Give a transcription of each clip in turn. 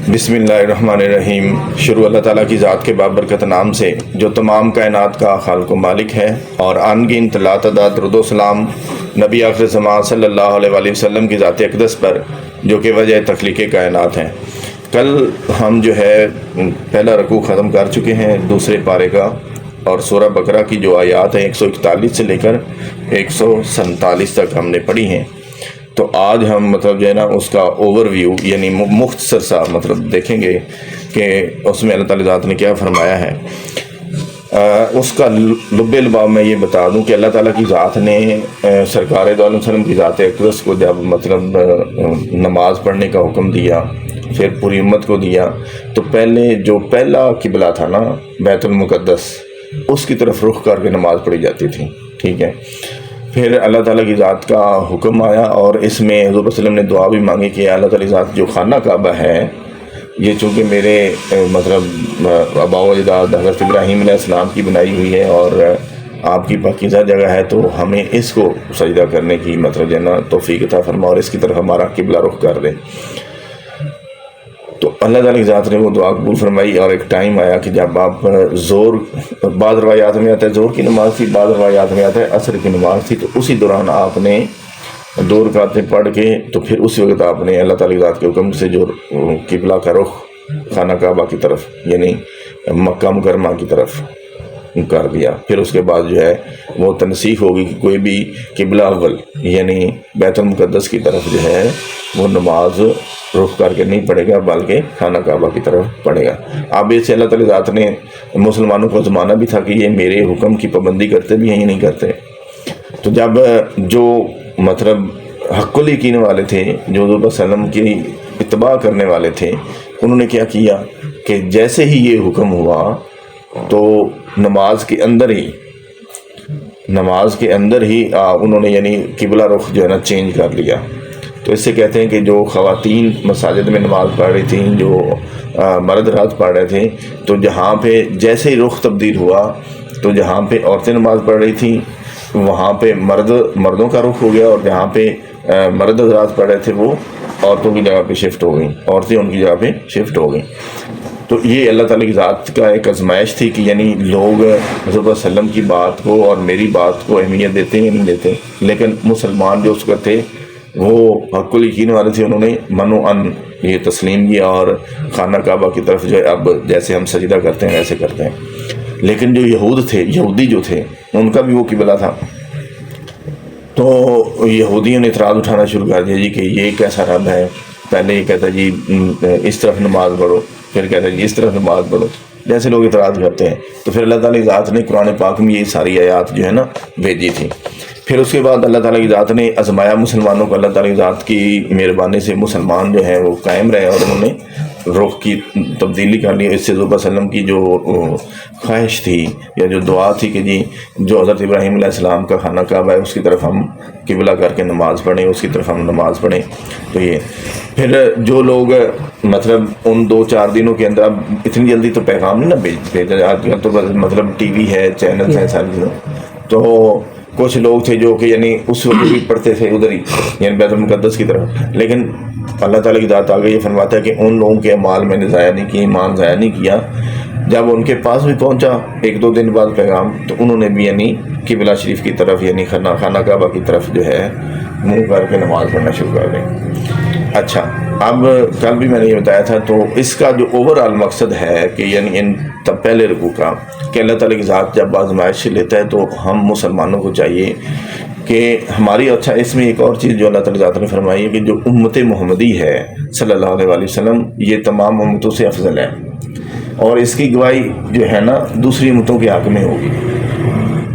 بسم اللہ الرحمن الرحیم۔ شروع اللہ تعالیٰ کی ذات کے بابرکت نام سے جو تمام کائنات کا خالق و مالک ہے، اور انگنت لاتعداد درود و سلام نبی آخر زمان صلی اللہ علیہ وآلہ وسلم کی ذات اقدس پر جو کہ وجہ تخلیق کائنات ہیں۔ کل ہم جو ہے پہلا رکوع ختم کر چکے ہیں دوسرے پارے کا، اور سورہ بقرہ کی جو آیات ہیں 141 سے لے کر 147 تک ہم نے پڑھی ہیں۔ تو آج ہم مطلب جو ہے نا اس کا اوور ویو یعنی مختصر سا مطلب دیکھیں گے کہ اس میں اللہ تعالی ذات نے کیا فرمایا ہے۔ اس کا لب لباب میں یہ بتا دوں کہ اللہ تعالیٰ کی ذات نے سرکار دو علیہ وسلم کی ذات اقدس کو جب مطلب نماز پڑھنے کا حکم دیا، پھر پوری امت کو دیا، تو پہلا قبلہ تھا نا بیت المقدس، اس کی طرف رخ کر کے نماز پڑھی جاتی تھی، ٹھیک ہے۔ پھر اللہ تعالیٰ کی ذات کا حکم آیا، اور اس میں حضور صلی اللہ علیہ وسلم نے دعا بھی مانگی کہ اللہ تعالیٰ کی ذات جو خانہ کعبہ ہے، یہ چونکہ میرے مطلب آباء و اجداد حضرت ابراہیم علیہ السلام کی بنائی ہوئی ہے اور آپ کی پاکیزہ جگہ ہے، تو ہمیں اس کو سجدہ کرنے کی مطلب جو ہے نا توفیق عطا فرما، اور اس کی طرف ہمارا قبلہ رخ کر دے۔ تو اللہ تعالیٰ کی ذات نے وہ دعا قبول فرمائی، اور ایک ٹائم آیا کہ جب آپ بعض روایات میں آتا ہے زور کی نماز تھی، بعض روایات میں آتا ہے عصر کی نماز تھی، تو اسی دوران آپ نے 2 رکعتیں پڑھ کے تو پھر اسی وقت آپ نے اللہ تعالیٰ کی ذات کے حکم سے جو قبلہ کا رخ خانہ کعبہ کی طرف یعنی مکہ مکرمہ کی طرف کر دیا۔ پھر اس کے بعد جو ہے وہ تنسیخ ہوگی کہ کوئی بھی قبلہ اول یعنی بیت المقدس کی طرف جو ہے وہ نماز رخ کر کے نہیں پڑھے گا، بلکہ خانہ کعبہ کی طرف پڑھے گا۔ اب اس سے اللہ تعالی ذات نے مسلمانوں کو زمانہ بھی تھا کہ یہ میرے حکم کی پابندی کرتے بھی ہیں یا نہیں کرتے۔ تو جب جو مطلب حق الیقین والے تھے، جو حضور صلی اللہ علیہ وسلم کی اتباع کرنے والے تھے، انہوں نے کیا کیا کہ جیسے ہی یہ حکم ہوا تو نماز کے اندر ہی انہوں نے یعنی قبلہ رخ جو ہے نا چینج کر لیا۔ تو اس سے کہتے ہیں کہ جو خواتین مساجد میں نماز پڑھ رہی تھیں، جو مرد رات پڑھ رہے تھے، تو جہاں پہ جیسے ہی رخ تبدیل ہوا تو جہاں پہ عورتیں نماز پڑھ رہی تھیں وہاں پہ مردوں کا رخ ہو گیا، اور جہاں پہ مرد حضرات پڑھ رہے تھے وہ عورتوں کی جگہ پہ شفٹ ہو گئیں، عورتیں ان کی جگہ پہ شفٹ ہو گئیں۔ تو یہ اللہ تعالیٰ کی ذات کا ایک آزمائش تھی کہ یعنی لوگ حضرت صلی اللہ علیہ وسلم کی بات کو اور میری بات کو اہمیت دیتے ہیں یا نہیں دیتے۔ لیکن مسلمان جو اس کا تھے وہ حق الیقین والے تھے، انہوں نے منوعاً یہ تسلیم کیا اور خانہ کعبہ کی طرف جو ہے اب جیسے ہم سجدہ کرتے ہیں ویسے کرتے ہیں۔ لیکن جو یہودی جو تھے ان کا بھی وہ قبلہ تھا، تو یہودیوں نے اعتراض اٹھانا شروع کر دیا جی کہ یہ کیسا رب ہے۔ پہلے یہ کہتا جی اس طرف نماز پڑھو، پھر کہتا ہے جی اس طرف نماز پڑھو، جیسے لوگ اعتراض کرتے ہیں۔ تو پھر اللہ تعالیٰ کی ذات نے قرآن پاک میں یہ ساری آیات جو ہے نا بھیجی تھی۔ پھر اس کے بعد اللہ تعالیٰ کی ذات نے آزمایا مسلمانوں کو۔ اللہ تعالیٰ کی ذات کی مہربانی سے مسلمان جو ہیں وہ قائم رہے، اور انہوں نے رخ کی تبدیلی کر لی۔ اس سے حضور صلی اللہ علیہ وسلم کی جو خواہش تھی یا جو دعا تھی کہ جی جو حضرت ابراہیم علیہ السلام کا خانہ کعبہ ہے اس کی طرف ہم قبلہ کر کے نماز پڑھیں، اس کی طرف ہم نماز پڑھیں۔ تو یہ پھر جو لوگ مطلب ان 2-4 دنوں کے اندر، اب اتنی جلدی تو پیغام نہیں نا بھیجا، آج کل تو مطلب ٹی وی ہے، چینلز ہیں ساری چیزیں، تو کچھ لوگ تھے جو کہ یعنی اس وقت بھی پڑھتے تھے ادھر ہی یعنی بیت المقدس کی طرف۔ لیکن اللہ تعالیٰ کی ذات آگے یہ فرماتا ہے کہ ان لوگوں کے اعمال میں نے ضائع نہیں کیے، ایمان ضائع نہیں کیا۔ جب ان کے پاس بھی پہنچا 1-2 دن بعد پیغام، تو انہوں نے بھی یعنی قبلہ شریف کی طرف یعنی خانہ کعبہ کی طرف جو ہے منہ کر کے نماز پڑھنا شروع کر دیں۔ اچھا، اب کل بھی میں نے یہ بتایا تھا، تو اس کا جو اوورآل مقصد ہے کہ یعنی ان پہلے رکوع کا کہ اللہ تعالیٰ کی ذات جب آزمائش لیتا ہے تو ہم مسلمانوں کو چاہیے کہ ہماری، اچھا اس میں ایک اور چیز جو اللہ تعالیٰ ذات نے فرمائی ہے کہ جو امت محمدی ہے صلی اللہ علیہ وآلہ وسلم، یہ تمام امتوں سے افضل ہے، اور اس کی گواہی جو ہے نا دوسری امتوں کے حق میں ہوگی،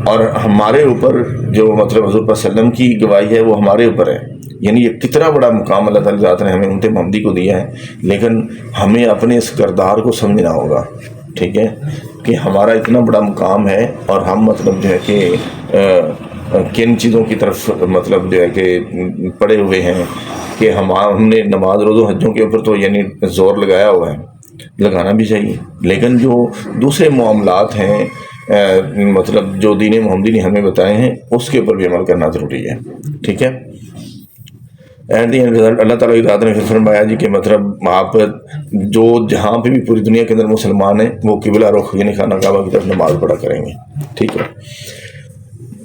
اور ہمارے اوپر جو مطلب حضور صلی اللہ علیہ وسلم کی گواہی ہے وہ ہمارے اوپر ہے۔ یعنی یہ کتنا بڑا مقام اللہ تعالیٰ ذات نے ہمیں امت محمدی کو دیا ہے، لیکن ہمیں اپنے اس کردار کو سمجھنا ہوگا، ٹھیک ہے، کہ ہمارا اتنا بڑا مقام ہے، اور ہم مطلب جو ہے کہ کن چیزوں کی طرف مطلب جو ہے کہ پڑے ہوئے ہیں کہ ہم نے نماز روز و حجوں کے اوپر تو یعنی زور لگایا ہوا ہے، لگانا بھی چاہیے، لیکن جو دوسرے معاملات ہیں مطلب جو دین محمدی نے ہمیں بتائے ہیں اس کے اوپر بھی عمل کرنا ضروری ہے، ٹھیک ہے۔ اینڈ دی رزلٹ اللہ تعالیٰ کی ذات نے پھر فرمایا جی کہ مطلب آپ جو جہاں پہ بھی پوری دنیا کے اندر مسلمان ہیں وہ قبلہ رخ یعنی خانہ کعبہ کی طرف نماز پڑھا کریں گے. ٹھیک ہے.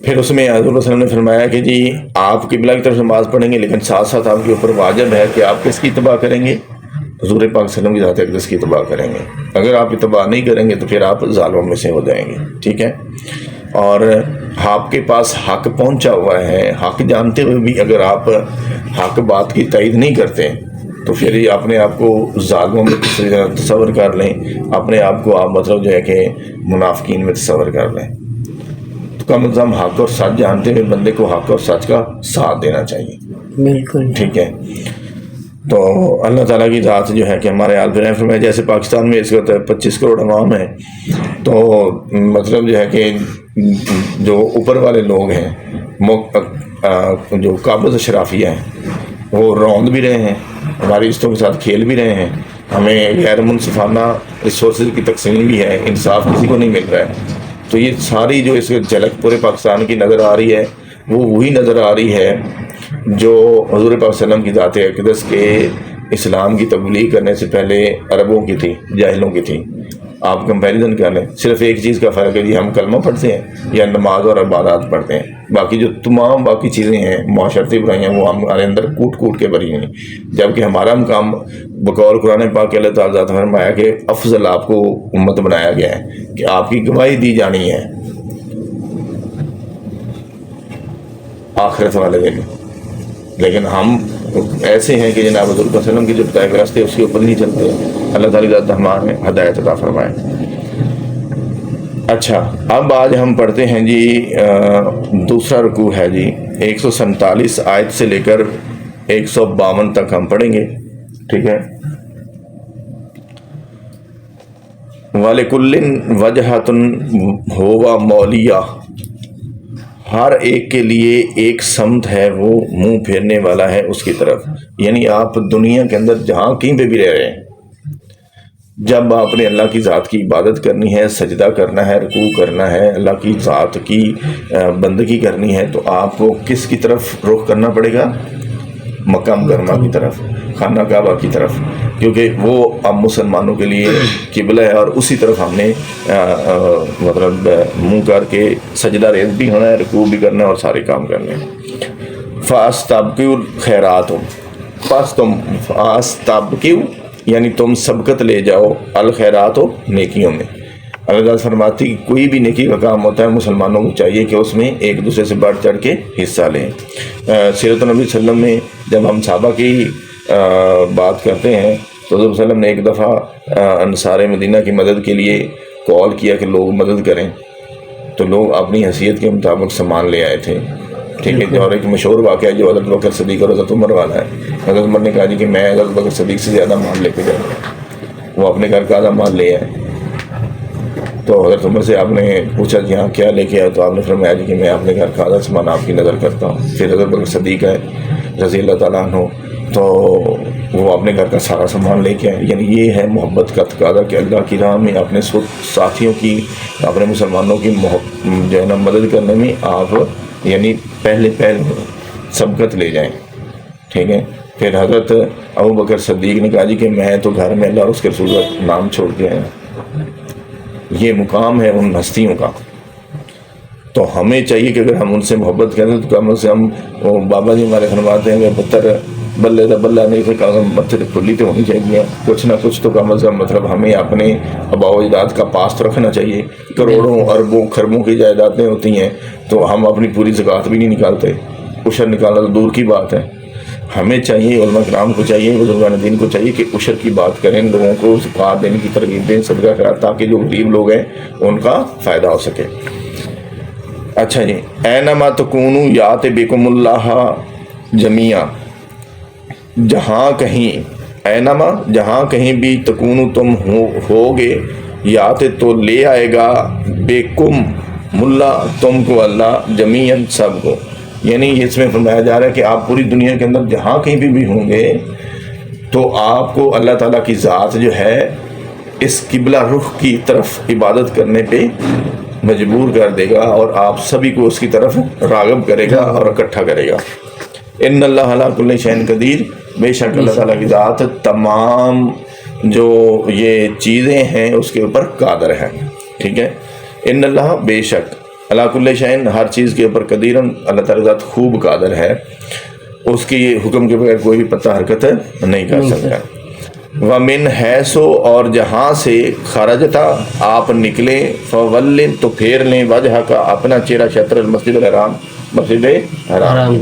پھر اس میں حضرت وسلم نے فرمایا کہ جی آپ قبلہ کی طرف نماز پڑھیں گے لیکن ساتھ ساتھ آپ کے اوپر واجب ہے کہ آپ کس کی اتباع کریں گے؟ حضور پاک صلی اللہ علیہ وسلم کی ذات اقدس کی اتباع کریں گے. اگر آپ اتباع نہیں کریں گے تو پھر آپ ظالموں میں سے ہو جائیں گے. ٹھیک ہے. اور آپ کے پاس حق پہنچا ہوا ہے، حق جانتے ہوئے بھی اگر آپ حق بات کی تائید نہیں کرتے تو پھر یہ اپنے آپ کو ظالموں میں تصور کر لیں، اپنے آپ کو آپ مطلب جو ہے کہ منافقین میں تصور کر لیں. تو کم از کم حق اور سچ جانتے ہوئے بندے کو حق اور سچ کا ساتھ دینا چاہیے. بالکل. ٹھیک ہے. تو اللہ تعالیٰ کی ذات جو ہے کہ ہمارے حال پہ فرمایا جیسے پاکستان میں اس وقت 25 کروڑ عوام ہے تو مطلب جو ہے کہ جو اوپر والے لوگ ہیں جو قابض اشرافیہ ہیں وہ روند بھی رہے ہیں، ہماری رشتوں کے ساتھ کھیل بھی رہے ہیں، ہمیں غیر منصفانہ ریسورسز کی تقسیم بھی ہے، انصاف کسی کو نہیں مل رہا ہے. تو یہ ساری جو اس جھلک پورے پاکستان کی نظر آ رہی ہے وہ وہی نظر آ رہی ہے جو حضور پاک صلی اللہ علیہ وسلم کی ذات اقدس کے اسلام کی تبلیغ کرنے سے پہلے عربوں کی تھی، جاہلوں کی تھی. آپ کمپیریزن کر لیں، صرف ایک چیز کا فرق ہے جی ہم کلمہ پڑھتے ہیں یا نماز اور عبادات پڑھتے ہیں، باقی جو تمام باقی چیزیں ہیں معاشرتی برائیاں وہ ہمارے اندر کوٹ کوٹ کے بھری ہیں. جبکہ ہمارا کام بقول قرآن پاک کے اللہ تعالیٰ نے فرمایا کہ افضل آپ کو امت بنایا گیا ہے کہ آپ کی گواہی دی جانی ہے آخرت والے دن. لیکن ہم ایسے ہیں کہ جناب حضور صلی اللہ علیہ وسلم کی جو بتائے ہوئے راستے اس کے اوپر نہیں چلتے. اللہ تعالیٰ ذات ہمارے ہدایت عطا فرمائے. اچھا، اب آج ہم پڑھتے ہیں جی دوسرا رکوع ہے جی 147 آیت سے لے کر 152 تک ہم پڑھیں گے. ٹھیک ہے. وَلِكُلٍّ وَجْهَةٌ هُوَ مَوْلِيَّهُ، ہر ایک کے لیے ایک سمت ہے وہ منہ پھیرنے والا ہے اس کی طرف. یعنی آپ دنیا کے اندر جہاں کہیں پہ بھی رہ رہے ہیں، جب آپ نے اللہ کی ذات کی عبادت کرنی ہے، سجدہ کرنا ہے، رکوع کرنا ہے، اللہ کی ذات کی بندگی کرنی ہے تو آپ کو کس کی طرف رخ کرنا پڑے گا؟ مکہ مکرمہ کی طرف، خانہ کعبہ کی طرف، کیونکہ وہ اب مسلمانوں کے لیے قبلہ ہے اور اسی طرف ہم نے مطلب منہ کر کے سجدہ ریز بھی ہونا ہے، رکوع بھی کرنا ہے اور سارے کام کرنے ہیں. فاستبقوا الخیرات، پس تم فاستبقوا یعنی تم سبقت لے جاؤ الخیرات و نیکیوں میں. اللہ تعالیٰ فرماتی کہ کوئی بھی نیکی کا کام ہوتا ہے مسلمانوں کو چاہیے کہ اس میں ایک دوسرے سے بڑھ چڑھ کے حصہ لیں. سیرت النبی صلی اللہ علیہ وسلم میں جب ہم صحابہ کی بات کرتے ہیں تو حضور صلی اللہ علیہ وسلم نے ایک دفعہ انصار مدینہ کی مدد کے لیے کال کیا کہ لوگ مدد کریں تو لوگ اپنی حیثیت کے مطابق سامان لے آئے تھے. ٹھیک ہے. اور ایک مشہور واقعہ ہے جو حضرت بکر صدیق اور حضرت عمر والا ہے. حضرت عمر نے کہا جی کہ میں حضرت بکر صدیق سے زیادہ مال لے کے جاؤں گا. وہ اپنے گھر کا آدھا مال لے آئے تو حضرت عمر سے آپ نے پوچھا کہ ہاں کیا لے کے آئے تو آپ نے فرمایا جی کہ میں اپنے گھر کا آدھا سامان آپ کی نظر کرتا ہوں. پھر حضرت بکر صدیق ہے رضی اللہ تعالیٰ عنہ تو وہ اپنے گھر کا سارا سامان لے کے آئے. یعنی یہ ہے محبت کا تقاضا کہ اللہ کی راہ میں اپنے ساتھیوں کی، اپنے مسلمانوں کی جو ہے نا مدد کرنے میں آپ یعنی پہلے سبقت لے جائیں. ٹھیک ہے. پھر حضرت ابو بکر صدیق نے کہا جی کہ میں تو گھر میں اللہ اور اس کے رسول کا نام چھوڑ کے آیا. یہ مقام ہے ان ہستیوں کا. تو ہمیں چاہیے کہ اگر ہم ان سے محبت کریں تو کم سے ہم وہ بابا جی ہمارے فرماتے ہیں کہ پتھر بلے دا بلہ نہیں تھے کم متھے تو کھلی تو ہونی چاہیے، کچھ نہ کچھ تو کم از کم مطلب ہمیں اپنے آباء و اجداد کا پاس تو رکھنا چاہیے. کروڑوں اربوں خربوں کی جائیدادیں ہوتی ہیں تو ہم اپنی پوری زکوٰۃ بھی نہیں نکالتے، عشر نکالنا تو دور کی بات ہے. ہمیں چاہیے، علماء کرام کو چاہیے، بزرگان دین کو چاہیے کہ عشر کی بات کریں، لوگوں کو زکوٰۃ دینے کی ترغیب دیں، صدقہ کریں تاکہ جو غریب لوگ ہیں ان کا فائدہ ہو سکے. اچھا جی. اینما تکونوا یات بکم اللہ جمیعا، جہاں کہیں اینما جہاں کہیں بھی تکونو تم ہوگے یات تو لے آئے گا بکم ملا تم کو اللہ جمیعاً سب کو. یعنی اس میں فرمایا جا رہا ہے کہ آپ پوری دنیا کے اندر جہاں کہیں بھی ہوں گے تو آپ کو اللہ تعالیٰ کی ذات جو ہے اس قبلہ رخ کی طرف عبادت کرنے پہ مجبور کر دے گا اور آپ سبھی کو اس کی طرف راغب کرے گا اور اکٹھا کرے گا. ان اللہ علی کل شیء قدیر، بے شک اللہ تعالیٰ کی ذات تمام جو یہ چیزیں ہیں اس کے اوپر قادر ہے. ٹھیک ہے، ان اللہ بے شک علی کل شیء ہر چیز کے اوپر قدیر، اللہ تعالیٰ کی ذات خوب قادر ہے، اس کی حکم کے بغیر کوئی بھی پتہ حرکت نہیں کر سکتا. وَمِنْ حَيْثُ اور جہاں سے خرجتا آپ نکلے، فَوَلِّ تو پھیر لیں وجہ کا اپنا چہرہ شطر المسجد الحرام، مسجد حرام.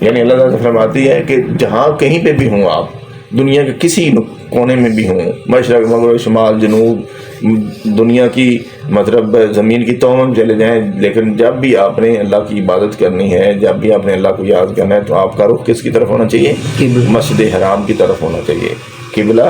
یعنی اللہ تعالیٰ فرماتی ہے کہ جہاں کہیں پہ بھی ہوں آپ، دنیا کے کسی کونے میں بھی ہوں، مشرق مغرب شمال جنوب، دنیا کی مطلب زمین کی توم چلے جائیں، لیکن جب بھی آپ نے اللہ کی عبادت کرنی ہے، جب بھی آپ نے اللہ کو یاد کرنا ہے، تو آپ کا رخ کس کی طرف ہونا چاہیے؟ مسجد حرام کی طرف ہونا چاہیے. قبلہ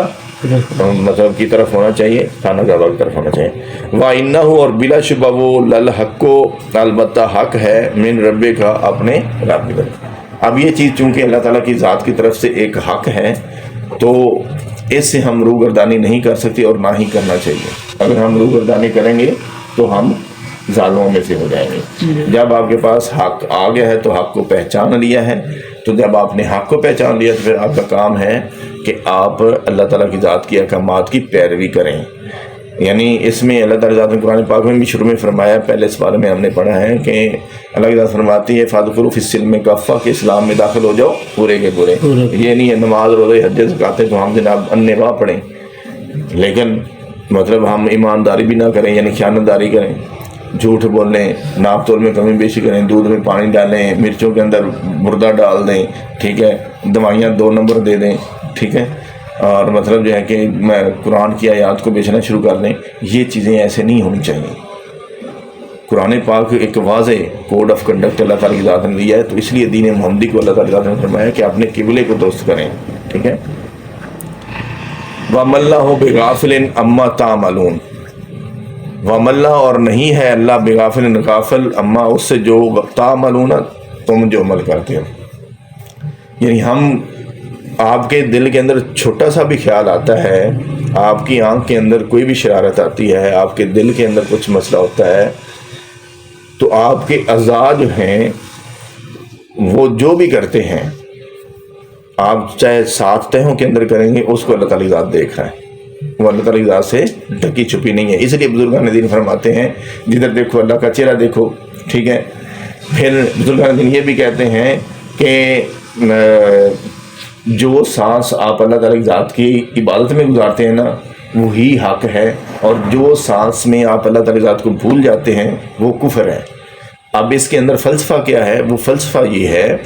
مطلب کی طرف ہونا چاہیے، خانہ کعبہ کی طرف ہونا چاہیے. وَإِنَّهُ اور بلا شبہ وہ للحق کو البتہ حق ہے، من رب کا اپنے رب کی طرف. اب یہ چیز چونکہ اللہ تعالیٰ کی ذات کی طرف سے ایک حق ہے، تو اس سے ہم روگردانی نہیں کر سکتے اور نہ ہی کرنا چاہیے. اگر ہم روگردانی کریں گے تو ہم ظالموں میں سے ہو جائیں گے. جب آپ کے پاس حق آ گیا ہے تو حق کو پہچان لیا ہے، تو جب آپ نے حق کو پہچان لیا تو پھر آپ کا کام ہے کہ آپ اللہ تعالیٰ کی ذات کی احکامات کی پیروی کریں. یعنی اس میں اللہ تعالیٰ ذات نے قرآن پاک میں بھی شروع میں فرمایا، پہلے اس بارے میں ہم نے پڑھا ہے کہ اللہ کی ذات فرماتی ہے فادخلوا فی السلم کافہ، کہ اسلام میں داخل ہو جاؤ پورے کے پورے. یہ نہیں ہے نماز روزے حج زکوٰۃ تو ہم جناب انواع پڑھیں، لیکن مطلب ہم ایمانداری بھی نہ کریں، یعنی خیانت داری کریں، جھوٹ بولیں، ناپ تول میں کمی بیشی کریں، دودھ میں پانی ڈالیں، مرچوں کے اندر مردہ ڈال دیں، ٹھیک ہے، دوائیاں 2 نمبر دے دیں، ٹھیک ہے، اور مطلب جو ہے کہ میں قرآن کی آیات کو بیچنا شروع کر دیں. یہ چیزیں ایسے نہیں ہونی چاہیے. قرآن پاک ایک واضح کوڈ آف کنڈکٹ اللہ تعالیٰ کی ذات نے دیا ہے، تو اس لیے دین محمدی کو اللہ تعالیٰ کی ذات نے فرمایا کہ اپنے قبلے کو درست کریں. ٹھیک ہے. وَمَا اللَّهُ بِغَافِلٍ عَمَّا تَعْمَلُونَ، وَمَا اللَّهُ اور نہیں ہے اللہ بغافل غافل عما اس سے جو تعملون تم جو عمل کرتے ہو. یعنی ہم آپ کے دل کے اندر چھوٹا سا بھی خیال آتا ہے، آپ کی آنکھ کے اندر کوئی بھی شرارت آتی ہے، آپ کے دل کے اندر کچھ مسئلہ ہوتا ہے، تو آپ کے اعضاء جو ہیں وہ جو بھی کرتے ہیں، آپ چاہے 7 تہوں کے اندر کریں گے، اس کو اللہ تعالیٰ کی ذات دیکھ رہا ہے. وہ اللہ تعالیٰ کی ذات سے ڈھکی چھپی نہیں ہے. اس لیے بزرگان دین فرماتے ہیں جدھر دیکھو اللہ کا چہرہ دیکھو. ٹھیک ہے. پھر بزرگان دین یہ بھی کہتے ہیں کہ جو سانس آپ اللہ تعالیٰ کی ذات کی عبادت میں گزارتے ہیں نا، وہی حق ہے، اور جو سانس میں آپ اللہ تعالیٰ کی ذات کو بھول جاتے ہیں وہ کفر ہے. اب اس کے اندر فلسفہ کیا ہے؟ وہ فلسفہ یہ ہے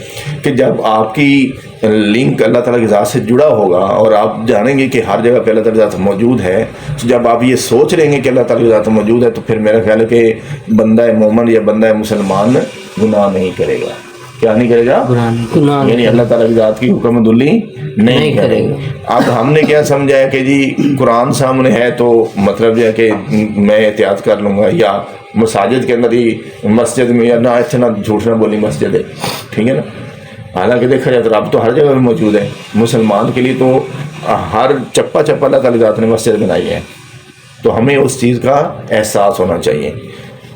کہ جب آپ کی لنک اللہ تعالیٰ کی ذات سے جڑا ہوگا اور آپ جانیں گے کہ ہر جگہ پہ اللہ تعالیٰ کی ذات موجود ہے، تو جب آپ یہ سوچ رہیں گے کہ اللہ تعالیٰ کی ذات موجود ہے، تو پھر میرا خیال ہے کہ بندہ مومن یا بندہ مسلمان گناہ نہیں کرے گا. کیا نہیں کرے گا؟ یعنی اللہ تعالیٰ کی ذات کی حکم دلی نہیں کرے گا. اب ہم نے کیا سمجھا ہے کہ جی قرآن سامنے ہے تو مطلب یہ ہے کہ میں احتیاط کر لوں گا، یا مساجد کے اندر ہی مسجد میں، یا نہ اتنا جھوٹ نہ بولی مسجد ہے. ٹھیک ہے نا. حالانکہ دیکھا جائے تو رب تو ہر جگہ میں موجود ہے. مسلمان کے لیے تو ہر چپا چپا اللہ تعالیٰ کی ذات نے مسجد بنائی ہے، تو ہمیں اس چیز کا احساس ہونا چاہیے.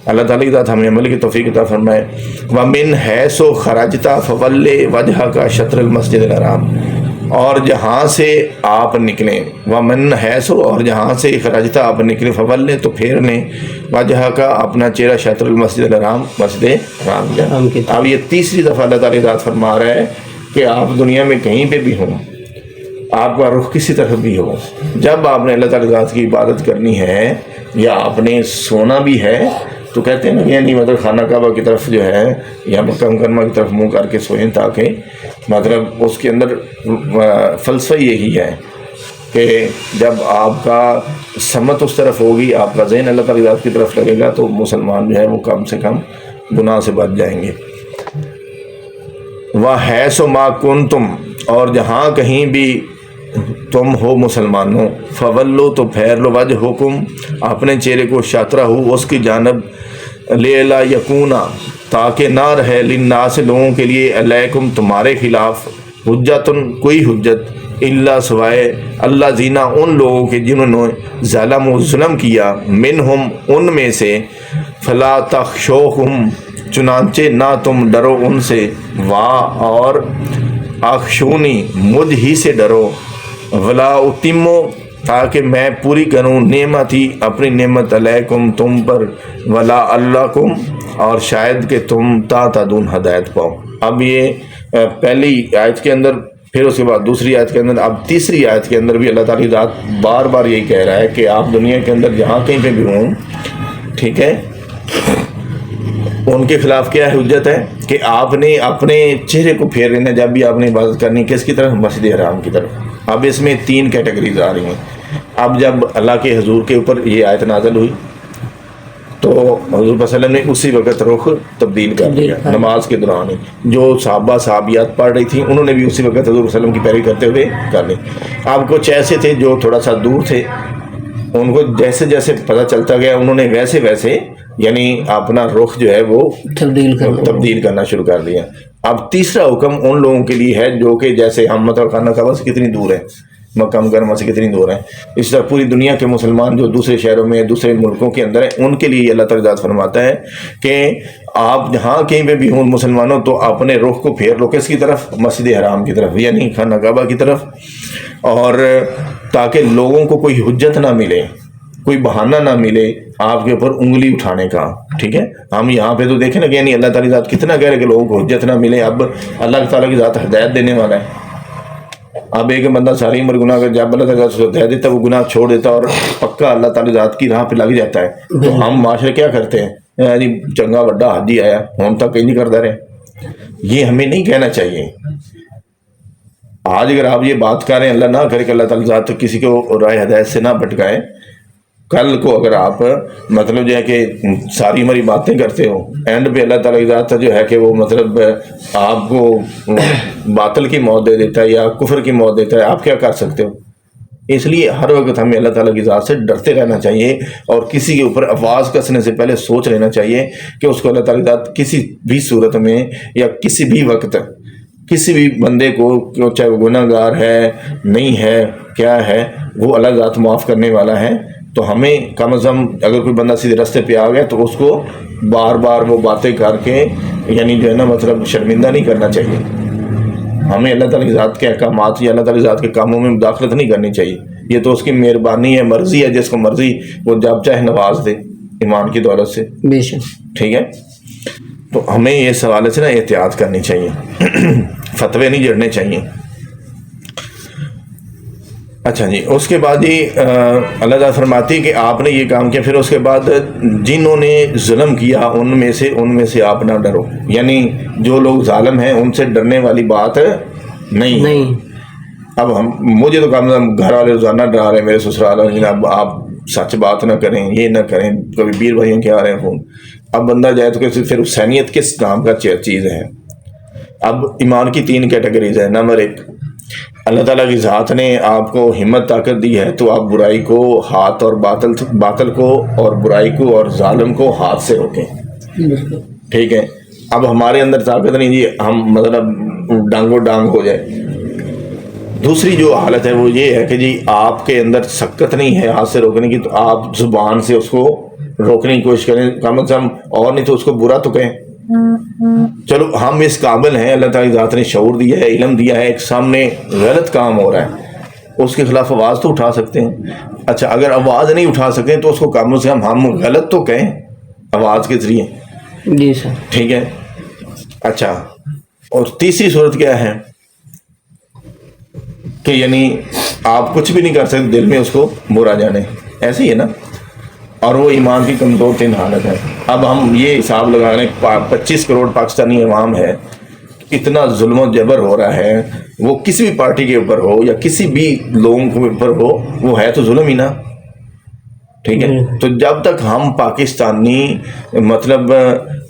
اللہ تعالیٰ کی ذات ہمیں عمل کی توفیق عطا فرمائے. وَمِنْ حَيْثُ خَرَجْتَ فَوَلِّ وَجْهَكَ شَطْرَ الْمَسْجِدِ الْحَرَامِ، اور جہاں سے آپ نکلیں، وَمِنْ حَيْثُ اور جہاں سے خرجتا آپ نکلیں، فَوَلِّ تو پھیر لیں وَجْهَكَ اپنا چہرہ شطر المسجد الحرام، مسجد حرام. اب یہ تیسری دفعہ اللہ تعالیٰ کی ذات فرما رہا ہے کہ آپ دنیا میں کہیں پہ بھی ہوں، آپ کا رخ کسی طرف بھی ہو، جب آپ نے اللہ تعالیٰ کی ذات کی عبادت کرنی ہے یا آپ نے سونا بھی ہے، تو کہتے ہیں نا یعنی مطلب خانہ کعبہ کی طرف جو ہے یا مکہ مکرمہ کی طرف منہ کر کے سوئیں، تاکہ مطلب اس کے اندر فلسفہ یہی ہے کہ جب آپ کا سمت اس طرف ہوگی، آپ کا ذہن اللہ تعالیٰ کی ذات کی طرف لگے گا، تو مسلمان جو ہے وہ کم سے کم گناہ سے بچ جائیں گے. وَحَيْثُ مَا كُنْتُمْ اور جہاں کہیں بھی تم ہو مسلمانوں، فولو تو پھیر لو وجہکم اپنے چہرے کو شاطرہ ہو اس کی جانب، لیلا یکونا تاکہ نہ رہے للناس لوگوں کے لیے، علیکم تمہارے خلاف، حجتن کوئی حجت، الا سوائے اللہ زینا ان لوگوں کے جنہوں نے ظلم و ظلم کیا، منہم ان میں سے، فلا تخشوہم چنانچہ نہ تم ڈرو ان سے، اور اخشونی مجھ ہی سے ڈرو، ولا اتمو تاکہ میں پوری کروں نعمتی اپنی نعمت علیکم تم پر، ولا اللکم اور شاید کہ تم تعتدون ہدایت پاؤ۔ اب یہ پہلی آیت کے اندر، پھر اس کے بعد دوسری آیت کے اندر، اب تیسری آیت کے اندر بھی اللہ تعالی ذات بار بار یہی کہہ رہا ہے کہ آپ دنیا کے اندر جہاں کہیں پہ بھی ہوں، ٹھیک ہے، ان کے خلاف کیا حجت ہے کہ آپ نے اپنے چہرے کو پھیر لینا جب بھی آپ نے عبادت کرنی، کس کی طرف؟ مسجد حرام کی طرف۔ اب اس میں 3 کیٹیگریز آ رہی ہیں۔ اب جب اللہ کے حضور کے اوپر یہ آیت نازل ہوئی تو حضور صلی اللہ علیہ وسلم نے اسی وقت رخ تبدیل کر دیا نماز کے دوران ہی۔ جو صحابہ صحابیات پڑھ رہی تھیں انہوں نے بھی اسی وقت حضور صلی اللہ علیہ وسلم کی پیروی کرتے ہوئے کر لی۔ اب کچھ ایسے تھے جو تھوڑا سا دور تھے، ان کو جیسے جیسے پتہ چلتا گیا انہوں نے ویسے ویسے یعنی اپنا رخ جو ہے وہ تبدیل کرنا شروع کر دیا۔ اب تیسرا حکم ان لوگوں کے لیے ہے جو کہ جیسے ہم مطلب خانہ کعبہ سے کتنی دور ہے، مکہ مکرمہ سے کتنی دور ہیں، اس طرح پوری دنیا کے مسلمان جو دوسرے شہروں میں دوسرے ملکوں کے اندر ہیں ان کے لیے اللہ تعالیٰ ذات فرماتا ہے کہ آپ جہاں کہیں پہ بھی ہوں مسلمانوں تو اپنے رخ کو پھیر لو کس کی طرف؟ مسجد حرام کی طرف، یعنی خانہ کعبہ کی طرف، اور تاکہ لوگوں کو کوئی حجت نہ ملے، کوئی بہانہ نہ ملے آپ کے اوپر انگلی اٹھانے کا۔ ٹھیک ہے، ہم یہاں پہ تو دیکھیں نا کہ یعنی اللہ تعالیٰ ذات کتنا کہہ رہے کہ لوگوں کو حجت نہ ملے۔ اب اللہ تعالیٰ کی ذات ہدایت دینے والا ہے۔ اب ایک بندہ ساری عمر گناہ کر، جب اللہ تعالیٰ کو ہدایت دیتا ہے وہ گناہ چھوڑ دیتا اور پکا اللہ تعالیٰ ذات کی راہ پہ لگ جاتا ہے۔ تو ہم معاشرے کیا کرتے ہیں؟ جی چنگا بڑا حاجی آیا ہم تک کہیں نہیں کرتا رہے، یہ ہمیں نہیں کہنا چاہیے۔ آج اگر آپ یہ بات کر رہے ہیں، اللہ نہ کرے کہ اللہ تعالیٰ ذات کسی کو راہ ہدایت سے نہ بھٹکائے، کل کو اگر آپ مطلب جو ہے کہ ساری ہماری باتیں کرتے ہو، اینڈ پہ اللہ تعالیٰ کی ذات جو ہے کہ وہ مطلب آپ کو باطل کی موت دے دیتا ہے یا کفر کی موت دیتا ہے، آپ کیا کر سکتے ہو؟ اس لیے ہر وقت ہمیں اللہ تعالیٰ کی ذات سے ڈرتے رہنا چاہیے اور کسی کے اوپر آواز کسنے سے پہلے سوچ لینا چاہیے کہ اس کو اللہ تعالیٰ کی ذات کسی بھی صورت میں یا کسی بھی وقت کسی بھی بندے کو، چاہے وہ گناہ گار ہے نہیں ہے کیا ہے، وہ اللہ ذات معاف کرنے والا ہے۔ تو ہمیں کم از کم اگر کوئی بندہ سیدھے راستے پہ آ گیا تو اس کو بار بار وہ باتیں کر کے یعنی جو ہے نا مطلب شرمندہ نہیں کرنا چاہیے۔ ہمیں اللہ تعالیٰ کی ذات کے احکامات یا اللہ تعالیٰ کی ذات کے کاموں میں مداخلت نہیں کرنی چاہیے، یہ تو اس کی مہربانی ہے، مرضی ہے، جس کو مرضی وہ جب چاہے نواز دے ایمان کی دولت سے، بے شک۔ ٹھیک ہے، تو ہمیں یہ سوال سے نا احتیاط کرنی چاہیے، فتوے نہیں جڑنے چاہیے۔ اچھا جی، اس کے بعد جی اللہ تعالیٰ فرماتی کہ آپ نے یہ کام کیا، پھر اس کے بعد جنہوں نے ظلم کیا ان میں سے آپ نہ ڈرو، یعنی جو لوگ ظالم ہیں ان سے ڈرنے والی بات نہیں۔ اب مجھے تو کم گھر والے روزانہ ڈرا رہے ہیں، میرے سسرال والے، اب آپ سچ بات نہ کریں، یہ نہ کریں، کبھی پیر بھائیوں کے آ رہے ہیں فون۔ اب بندہ جائے تو پھر حسینیت کس نام کا چیز ہے؟ اب ایمان کی 3 کیٹیگریز ہیں۔ نمبر 1، اللہ تعالیٰ کی ذات نے آپ کو ہمت طاقت دی ہے تو آپ برائی کو ہاتھ اور باطل کو اور برائی کو اور ظالم کو ہاتھ سے روکیں۔ ٹھیک ہے، اب ہمارے اندر طاقت نہیں جی ہم مطلب ڈانگو ڈانگ ہو جائے۔ دوسری جو حالت ہے وہ یہ ہے کہ جی آپ کے اندر سکت نہیں ہے ہاتھ سے روکنے کی، تو آپ زبان سے اس کو روکنے کی کوشش کریں، کم از کم اور نہیں تو اس کو برا تو کہیں۔ چلو ہم اس قابل ہیں، اللہ تعالیٰ ذات نے شعور دیا ہے، علم دیا ہے، ایک سامنے غلط کام ہو رہا ہے اس کے خلاف آواز تو اٹھا سکتے ہیں۔ اچھا اگر آواز نہیں اٹھا سکتے تو اس کو کم سے کم ہم غلط تو کہیں آواز کے ذریعے۔ جی سر، ٹھیک ہے۔ اچھا، اور تیسری صورت کیا ہے کہ یعنی آپ کچھ بھی نہیں کر سکتے، دل میں اس کو برا جانے، ایسے ہی ہے نا، اور وہ ایمان کی کمزور 3 حالت ہے۔ اب ہم یہ حساب لگا رہے ہیں 25 کروڑ پاکستانی عوام ہے، اتنا ظلم و جبر ہو رہا ہے، وہ کسی بھی پارٹی کے اوپر ہو یا کسی بھی لوگوں کے اوپر ہو، وہ ہے تو ظلم ہی نا۔ ٹھیک ہے، تو جب تک ہم پاکستانی مطلب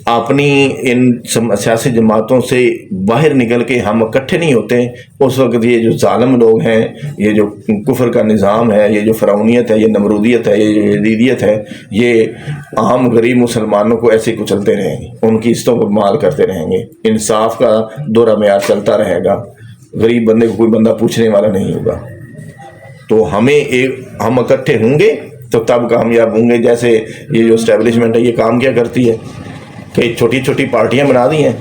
اپنی ان سیاسی جماعتوں سے باہر نکل کے ہم اکٹھے نہیں ہوتے، اس وقت یہ جو ظالم لوگ ہیں، یہ جو کفر کا نظام ہے، یہ جو فرعونیت ہے، یہ نمرودیت ہے، یہ جو یزیدیت ہے، یہ عام غریب مسلمانوں کو ایسے کچلتے رہیں گے، ان کی عزتوں کو مال کرتے رہیں گے، انصاف کا دورہ میار چلتا رہے گا، غریب بندے کو کوئی بندہ پوچھنے والا نہیں ہوگا۔ تو ہم اکٹھے ہوں گے تو تب کامیاب ہوں گے۔ جیسے یہ جو اسٹیبلشمنٹ ہے یہ کام کیا کرتی ہے؟ کہ چھوٹی چھوٹی پارٹیاں بنا دی ہیں،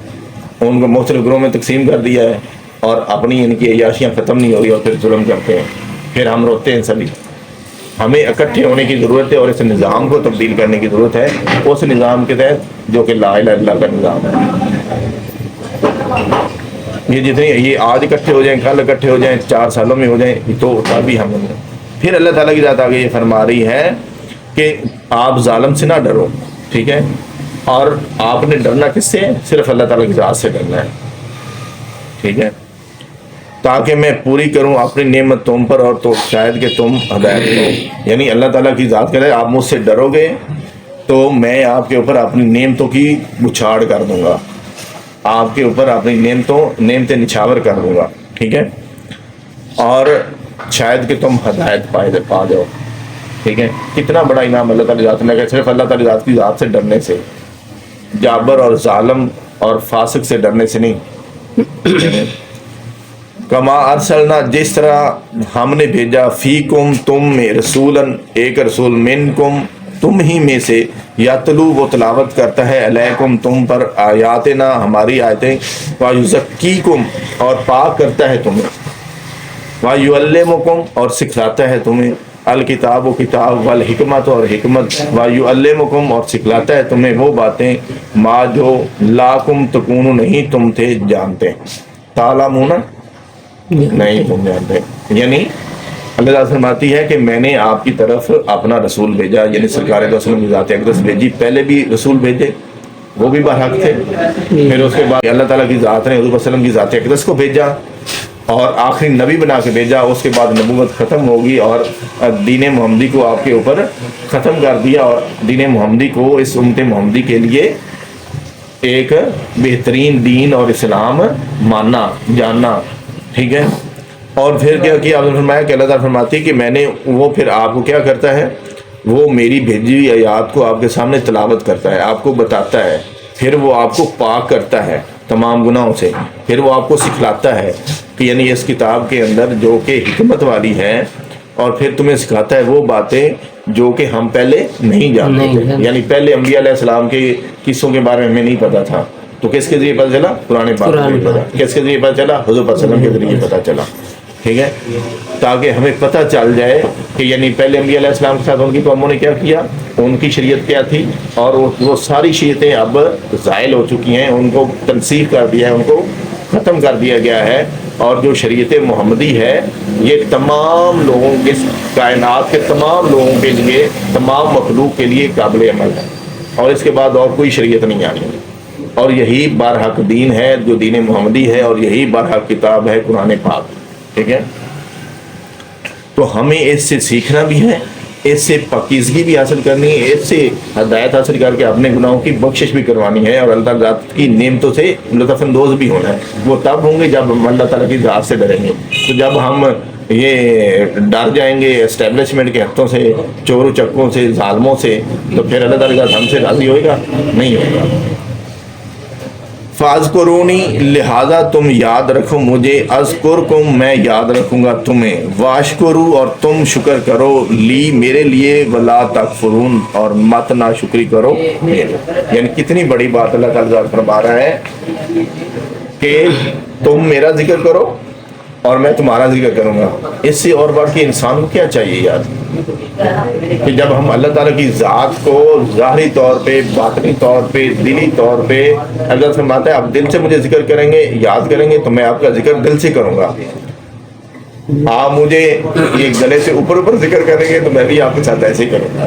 ان کو مختلف گروہوں میں تقسیم کر دیا ہے، اور اپنی ان کی عیاشیاں ختم نہیں ہو رہی اور پھر ظلم کرتے ہیں، پھر ہم روتے ہیں سبھی۔ ہمیں اکٹھے ہونے کی ضرورت ہے اور اس نظام کو تبدیل کرنے کی ضرورت ہے، اس نظام کے تحت جو کہ لا الہ الا اللہ کا نظام ہے۔ یہ جتنے یہ آج اکٹھے ہو جائیں، کل اکٹھے ہو جائیں، 4 سالوں میں ہو جائیں، تو تبھی ہم پھر اللہ تعالیٰ کی ذات آگے یہ فرما رہی ہے کہ آپ ظالم سے نہ ڈرو، ٹھیک ہے، اور آپ نے ڈرنا کس سے؟ صرف اللہ تعالیٰ کی ذات سے ڈرنا ہے، ٹھیک ہے، تاکہ میں پوری کروں اپنی نعمت تم پر اور تو شاید کہ تم ہدایت کرو۔ یعنی اللہ تعالیٰ کی ذات کرے آپ مجھ سے ڈرو گے تو میں آپ کے اوپر اپنی نعمتوں کی بچھاڑ کر دوں گا، آپ کے اوپر اپنی نعمتیں نچھاور کر دوں گا، ٹھیک ہے، اور شاید کہ تم ہدایت پا جاؤ، ٹھیک ہے۔ کتنا بڑا انعام اللہ تعالیٰ ذات نے، کہ صرف اللہ تعالیٰ ذات کی ذات سے ڈرنے سے، جابر اور ظالم اور فاسق سے ڈرنے سے نہیں۔ کما ارسلنا، جس طرح ہم نے بھیجا، فیکم تم میں، رسولاً ایک رسول، منکم تم ہی میں سے، یتلو وہ تلاوت کرتا ہے، علیکم تم پر، آیاتنا ہماری آیتیں، ویزکیکم اور پاک کرتا ہے تمہیں، ویعلمکم اور سکھلاتا ہے تمہیں، الکتاب و کتاب، والحکمت اور حکمت، ویعلمکم اور سکھلاتا ہے تمہیں وہ باتیں، ما جو لاکم تکونو نہیں تم تھے جانتے، تعلمون نہیں تم جانتے۔ یعنی اللہ تعالیٰ فرماتی ہے کہ میں نے آپ کی طرف اپنا رسول بھیجا، یعنی سرکار دو وسلم کی ذات اقدس بھیجی، پہلے بھی رسول بھیجے وہ بھی برحق تھے، پھر اس کے بعد اللہ تعالیٰ کی ذات نے حضور وسلم کی ذات اقدس کو بھیجا اور آخری نبی بنا کے بھیجا، اس کے بعد نبوت ختم ہوگی اور دین محمدی کو آپ کے اوپر ختم کر دیا، اور دین محمدی کو اس امت محمدی کے لیے ایک بہترین دین اور اسلام ماننا جاننا، ٹھیک ہے۔ اور پھر کیا کیا آپ نے فرمایا کہ اللہ تعالیٰ فرماتی ہے کہ میں نے وہ پھر آپ کو کیا کرتا ہے، وہ میری بھیجی ہوئی آیات کو آپ کے سامنے تلاوت کرتا ہے، آپ کو بتاتا ہے، پھر وہ آپ کو پاک کرتا ہے تمام گناہوں سے، پھر وہ آپ کو سکھلاتا ہے کہ یعنی اس کتاب کے اندر جو کہ حکمت والی ہے، اور پھر تمہیں سکھاتا ہے وہ باتیں جو کہ ہم پہلے نہیں جانتے تھے۔ یعنی پہلے انبیاء علیہ السلام کے قصوں کے بارے میں ہمیں نہیں پتا تھا، تو کس کے ذریعے پتہ چلا؟ قرآن پاک کے ذریعے پتہ۔ کس کے ذریعے پتہ چلا؟ حضور صلی اللہ علیہ وسلم کے ذریعے پتہ چلا، ٹھیک ہے، تاکہ ہمیں پتہ چل جائے کہ یعنی پہلے انبیاء علیہ السلام کے ساتھ ان کی قوموں نے کیا کیا، ان کی شریعت کیا تھی، اور وہ ساری شریعتیں اب زائل ہو چکی ہیں، ان کو تنسیخ کر دیا ہے، ان کو ختم کر دیا گیا ہے، اور جو شریعت محمدی ہے یہ تمام لوگوں کے، کائنات کے تمام لوگوں کے لیے، تمام مخلوق کے لیے قابل عمل ہے، اور اس کے بعد اور کوئی شریعت نہیں آنی، اور یہی برحق دین ہے جو دین محمدی ہے، اور یہی برحق کتاب ہے قرآن پاک، ٹھیک ہے۔ تو ہمیں اس سے سیکھنا بھی ہے، اس سے پاکیزگی بھی حاصل کرنی ہے، اس سے ہدایت حاصل کر کے اپنے گناہوں کی بخشش بھی کروانی ہے، اور اللہ تعالیٰ ذات کی نعمتوں سے لطف اندوز بھی ہونا ہے۔ وہ تب ہوں گے جب ہم اللہ تعالیٰ کی ذات سے ڈریں گے۔ تو جب ہم یہ ڈر جائیں گے اسٹیبلشمنٹ کے ہاتھوں سے، چور و چکوں سے، ظالموں سے، تو پھر اللہ تعالیٰ ہم سے راضی ہوئے گا؟ نہیں ہوگا۔ فاذکرونی، لہذا تم یاد رکھو مجھے، اذکرکم، میں یاد رکھوں گا تمہیں، واشکرو، اور تم شکر کرو، لی، میرے لیے، ولا تکفرون، اور مت نا شکری کرو میرے۔ یعنی کتنی بڑی بات اللہ تعالیٰ فرما رہا ہے کہ تم میرا ذکر کرو اور میں تمہارا ذکر کروں گا۔ اس سے اور بڑھ کے انسان کو کیا چاہیے یار، کہ جب ہم اللہ تعالیٰ کی ذات کو ظاہری طور پہ، باطنی طور پہ، دلی طور پہ، اللہ فرماتا ہے آپ دل سے مجھے ذکر کریں گے، یاد کریں گے، تو میں آپ کا ذکر دل سے کروں گا۔ آپ مجھے یہ گلے سے اوپر اوپر ذکر کریں گے تو میں بھی آپ کے ساتھ ایسے ہی کروں گا۔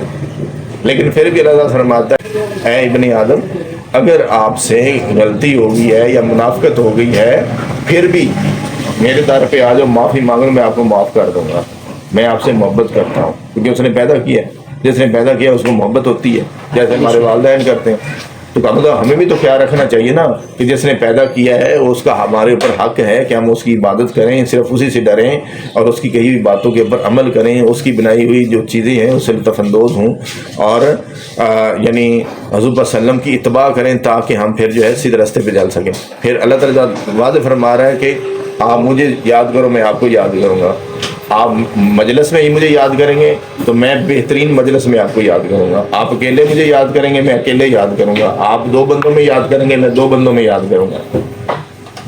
لیکن پھر بھی اللہ فرماتا ہے اے ابن آدم، اگر آپ سے غلطی ہو گئی ہے یا منافقت ہو گئی ہے، پھر بھی میرے در پہ آ جاؤ، معافی مانگو، میں آپ کو معاف کر دوں گا۔ میں آپ سے محبت کرتا ہوں کیونکہ اس نے پیدا کیا ہے، جس نے پیدا کیا اس کو محبت ہوتی ہے، جیسے ہمارے والدین کرتے ہیں۔ تو مطلب ہمیں بھی تو خیال رکھنا چاہیے نا کہ جس نے پیدا کیا ہے اس کا ہمارے اوپر حق ہے کہ ہم اس کی عبادت کریں، صرف اسی سے ڈریں، اور اس کی کہی ہوئی باتوں کے اوپر عمل کریں، اس کی بنائی ہوئی جو چیزیں ہیں اس سے لطف اندوز ہوں، اور یعنی حضور صلی اللہ علیہ وسلم کی اتباع کریں، تاکہ ہم پھر جو ہے سیدھے راستے پہ چل سکیں۔ پھر اللہ تعالیٰ واضح فرما رہا ہے کہ آپ مجھے یاد کرو میں آپ کو یاد کروں گا. آپ مجلس میں ہی مجھے یاد کریں گے تو میں بہترین مجلس میں آپ کو یاد کروں گا. آپ اکیلے مجھے یاد کریں گے میں اکیلے یاد کروں گا. آپ 2 بندوں میں یاد کریں گے میں 2 بندوں میں یاد کروں گا.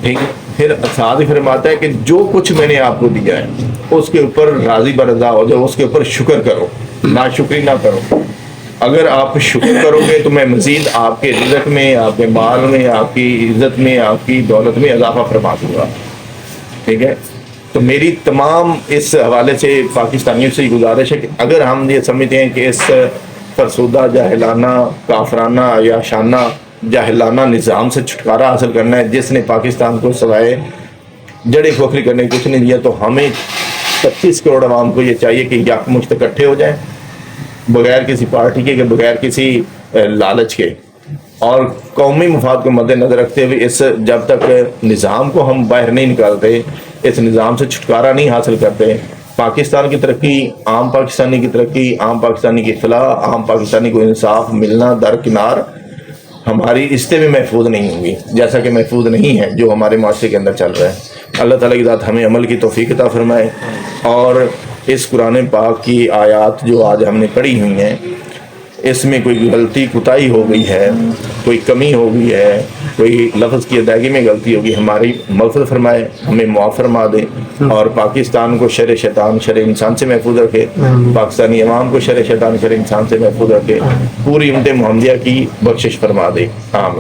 ٹھیک ہے. پھر ساتھ فرماتا ہے کہ جو کچھ میں نے آپ کو دیا ہے اس کے اوپر راضی برضا ہو جاؤ, اس کے اوپر شکر کرو, ناشکری نہ کرو. اگر آپ شکر کرو گے تو میں مزید آپ کے رزق میں, آپ کے مال میں, آپ کی عزت میں, آپ کی دولت میں اضافہ فرما دوں گا. ٹھیک ہے. تو میری تمام اس حوالے سے پاکستانیوں سے گزارش ہے کہ اگر ہم یہ سمجھتے ہیں کہ اس فرسودہ جاہلانہ کافرانہ یا شانہ جاہلانہ نظام سے چھٹکارا حاصل کرنا ہے جس نے پاکستان کو سوائے جڑیں کھوکھلی کرنے کچھ نہیں دیا, تو ہمیں 25 کروڑ عوام کو یہ چاہیے کہ یکمشت اکٹھے ہو جائیں بغیر کسی پارٹی کے, بغیر کسی لالچ کے, اور قومی مفاد کو مد نظر رکھتے ہوئے اس جب تک نظام کو ہم باہر نہیں نکالتے, اس نظام سے چھٹکارا نہیں حاصل کرتے, پاکستان کی ترقی, عام پاکستانی کی ترقی, عام پاکستانی کی فلاح, عام پاکستانی کو انصاف ملنا درکنار, ہماری رشتے میں محفوظ نہیں ہوں گی جیسا کہ محفوظ نہیں ہے جو ہمارے معاشرے کے اندر چل رہا ہے. اللہ تعالیٰ کی ذات ہمیں عمل کی توفیق عطا فرمائے, اور اس قرآن پاک کی آیات جو آج ہم نے پڑھی ہوئی ہیں اس میں کوئی غلطی کوتاہی ہو گئی ہے, کوئی کمی ہو گئی ہے, کوئی لفظ کی ادائیگی میں غلطی ہوگی, ہماری مغفرت فرمائے, ہمیں معاف فرما دے, اور پاکستان کو شر شیطان شر انسان سے محفوظ رکھے, پاکستانی عوام کو شر شیطان شر انسان سے محفوظ رکھے, پوری امت محمدیہ کی بخشش فرما دے. آمین.